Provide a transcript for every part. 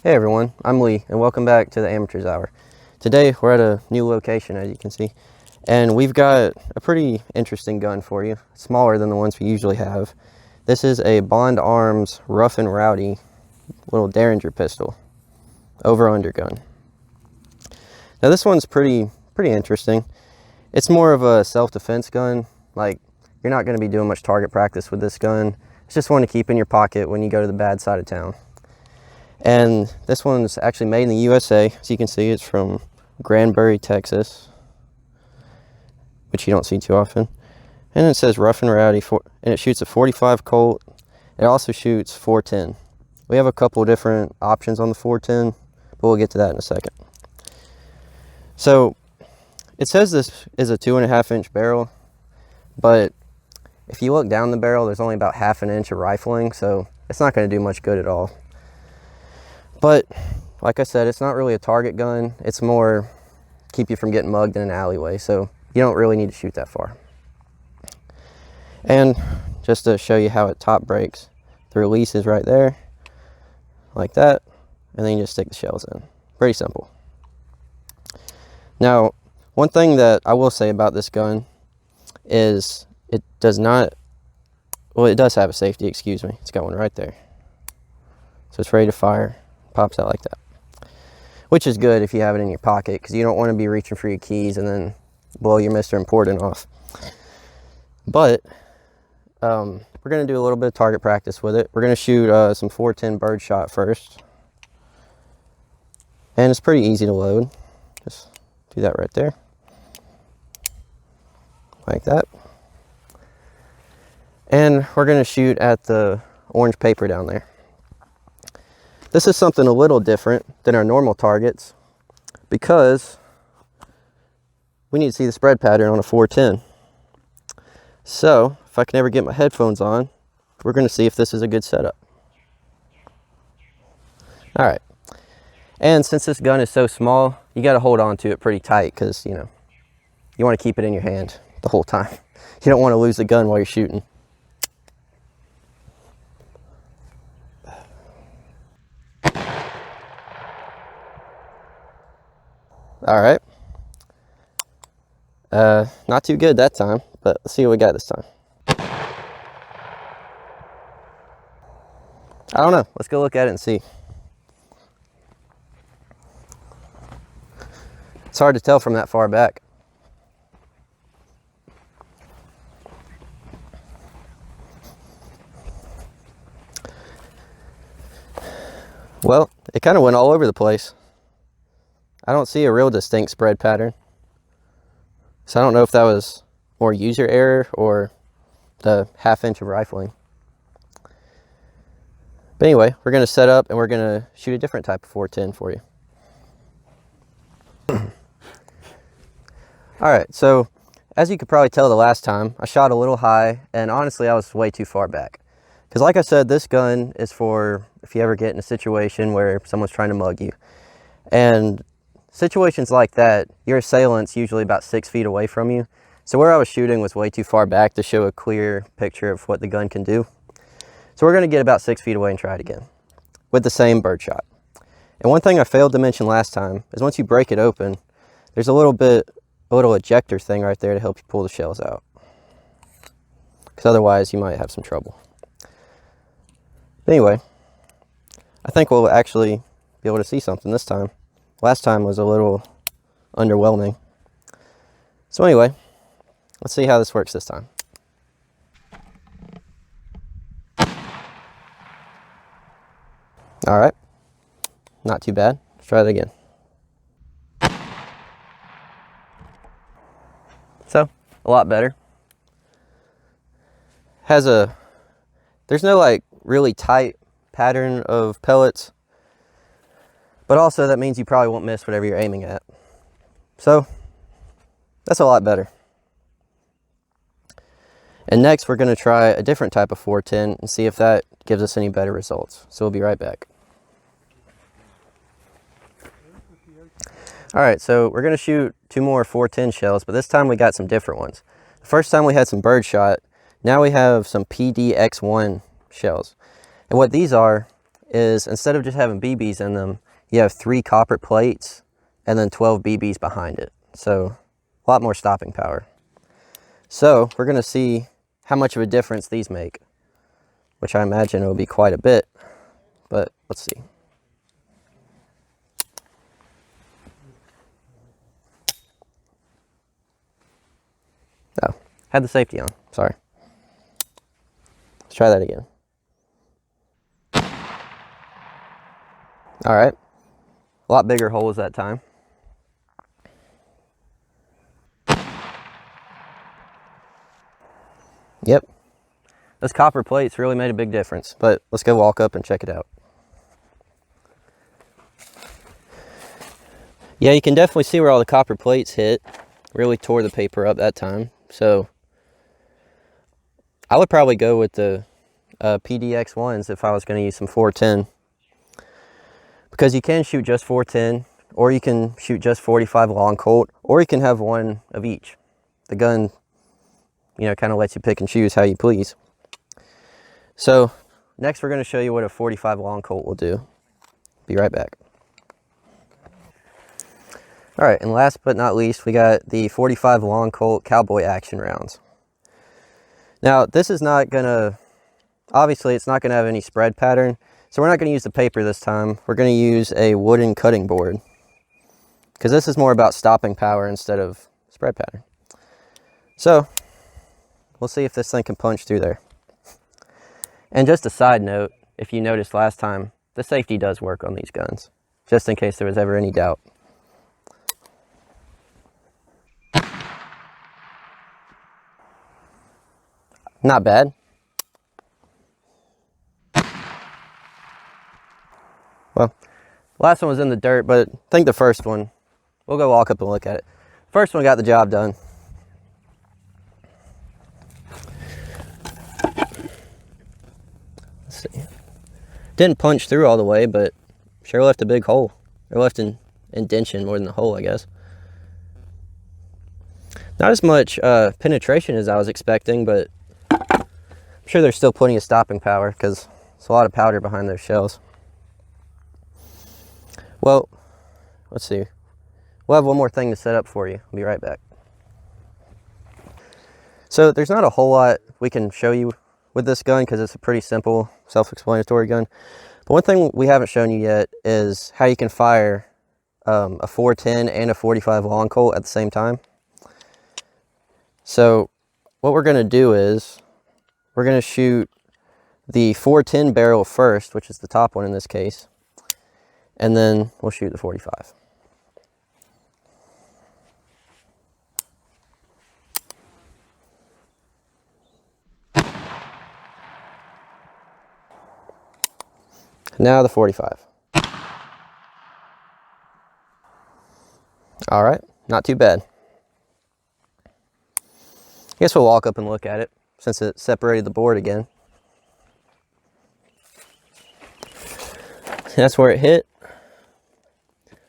Hey everyone, I'm Lee and welcome back to the Amateur's Hour. Today we're at a new location, as you can see, and we've got a pretty interesting gun for you, smaller than the ones we usually have. This is a Bond Arms Rough and Rowdy little Derringer pistol, over-under gun. Now this one's pretty interesting. It's more of a self-defense gun. Like, you're not going to be doing much target practice with this gun. It's just one to keep in your pocket when you go to the bad side of town. And this one's actually made in the USA. As you can see, it's from Granbury, Texas, which you don't see too often. And it says Rough and Rowdy, and it shoots a 45 Colt. It also shoots 410. We have a couple different options on the 410, but we'll get to that in a second. So it says this is a 2.5-inch barrel, but if you look down the barrel, there's only about 1/2 inch of rifling, so it's not going to do much good at all. But like I said, it's not really a target gun. It's more keep you from getting mugged in an alleyway, so you don't really need to shoot that far. And just to show you how it top breaks, the release is right there, like that, and then you just stick the shells in. Pretty simple. Now, one thing that I will say about this gun is it does not, well, it does have a safety, excuse me. It's got one right there. So it's ready to fire. Pops out like that, which is good if you have it in your pocket, because you don't want to be reaching for your keys and then blow your Mr. Important off. But we're going to do a little bit of target practice with it. We're going to shoot some 410 birdshot first, and it's pretty easy to load. Just do that right there, like that. And we're going to shoot at the orange paper down there. This is something a little different than our normal targets because we need to see the spread pattern on a 410. So if I can ever get my headphones on, we're going to see if this is a good setup. All right. And since this gun is so small, you got to hold on to it pretty tight because, you want to keep it in your hand the whole time. You don't want to lose the gun while you're shooting. All right. Not too good that time, but let's see what we got this time. I don't know. Let's go look at it and see. It's hard to tell from that far back. Well, it kind of went all over the place. I don't see a real distinct spread pattern. So I don't know if that was more user error or the 1/2 inch of rifling. But anyway, we're going to set up and we're going to shoot a different type of 410 for you. All right, so as you could probably tell the last time, I shot a little high, and honestly I was way too far back. Because like I said, this gun is for if you ever get in a situation where someone's trying to mug you. And situations like that, your assailant's usually about 6 feet away from you. So where I was shooting was way too far back to show a clear picture of what the gun can do. So we're going to get about 6 feet away and try it again with the same birdshot. And one thing I failed to mention last time is once you break it open, there's a little ejector thing right there to help you pull the shells out. Because otherwise you might have some trouble. But anyway, I think we'll actually be able to see something this time. Last time was a little underwhelming. So anyway, let's see how this works this time. All right, not too bad. Let's try it again. So, a lot better. There's no like really tight pattern of pellets. But also that means you probably won't miss whatever you're aiming at. So that's a lot better. And next we're going to try a different type of 410 and see if that gives us any better results. So we'll be right back. All right, so we're going to shoot 2 more 410 shells, but this time we got some different ones. The first time we had some birdshot. Now we have some PDX1 shells. And what these are is instead of just having BBs in them, you have 3 copper plates and then 12 BBs behind it. So a lot more stopping power. So we're going to see how much of a difference these make, which I imagine it will be quite a bit, but let's see. Oh, had the safety on, sorry. Let's try that again. All right, a lot bigger holes that time. Yep, those copper plates really made a big difference, but let's go walk up and check it out. Yeah, you can definitely see where all the copper plates hit. Really tore the paper up that time. So I would probably go with the PDX ones if I was going to use some 410. Because you can shoot just 410, or you can shoot just 45 long Colt, or you can have one of each. The gun, you know, kind of lets you pick and choose how you please. So next we're going to show you what a 45 long Colt will do. Be right back. All right, and last but not least, we got the 45 long Colt cowboy action rounds. Now this is not going to, obviously it's not going to have any spread pattern. So we're not going to use the paper this time. We're going to use a wooden cutting board, because this is more about stopping power instead of spread pattern. So we'll see if this thing can punch through there. And just a side note, if you noticed last time, the safety does work on these guns, just in case there was ever any doubt. Not bad. Well, last one was in the dirt, but I think the first one, we'll go walk up and look at it. First one got the job done. Let's see. Didn't punch through all the way, but sure left a big hole. Or left an indentation more than a hole, I guess. Not as much penetration as I was expecting, but I'm sure there's still plenty of stopping power because there's a lot of powder behind those shells. Well, let's see. We'll have one more thing to set up for you. I'll be right back. So there's not a whole lot we can show you with this gun because it's a pretty simple, self-explanatory gun. But one thing we haven't shown you yet is how you can fire a 410 and a 45 long Colt at the same time. So what we're going to do is we're going to shoot the 410 barrel first, which is the top one in this case. And then we'll shoot the 45. Now the 45. All right, not too bad. I guess we'll walk up and look at it since it separated the board again. That's where it hit.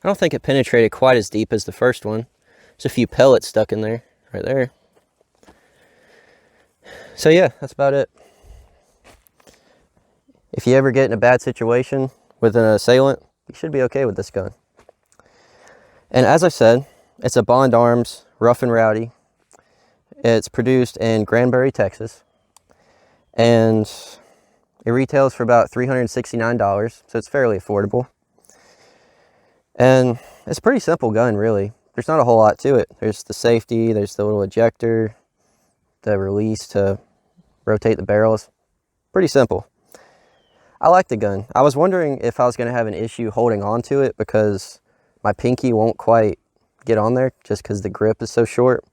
I don't think it penetrated quite as deep as the first one. There's a few pellets stuck in there, right there. So yeah, that's about it. If you ever get in a bad situation with an assailant, you should be okay with this gun. And as I said, it's a Bond Arms Rough and Rowdy. It's produced in Granbury, Texas. And it retails for about $369, so it's fairly affordable. And it's a pretty simple gun, really. There's not a whole lot to it. There's the safety, there's the little ejector, the release to rotate the barrels. Pretty simple. I like the gun. I was wondering if I was going to have an issue holding on to it because my pinky won't quite get on there just because the grip is so short.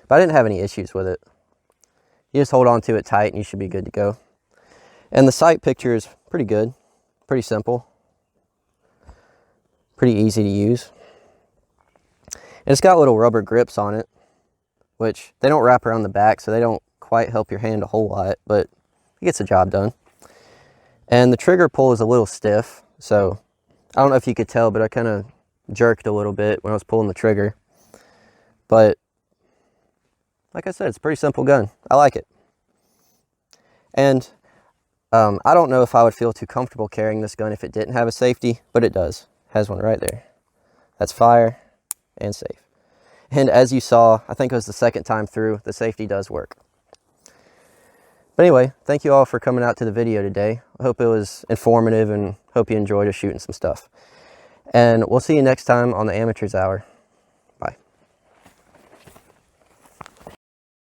But I didn't have any issues with it. You just hold on to it tight and you should be good to go. And the sight picture is pretty good, pretty simple. Pretty easy to use. And it's got little rubber grips on it, which they don't wrap around the back, so they don't quite help your hand a whole lot, but it gets the job done. And the trigger pull is a little stiff, so I don't know if you could tell, but I kind of jerked a little bit when I was pulling the trigger. But like I said, it's a pretty simple gun. I like it. And I don't know if I would feel too comfortable carrying this gun if it didn't have a safety, but it does. It has one right there. That's fire and safe. And as you saw, I think it was the second time through, the safety does work. But anyway, thank you all for coming out to the video today. I hope it was informative and hope you enjoyed us shooting some stuff. And we'll see you next time on the Amateurs Hour.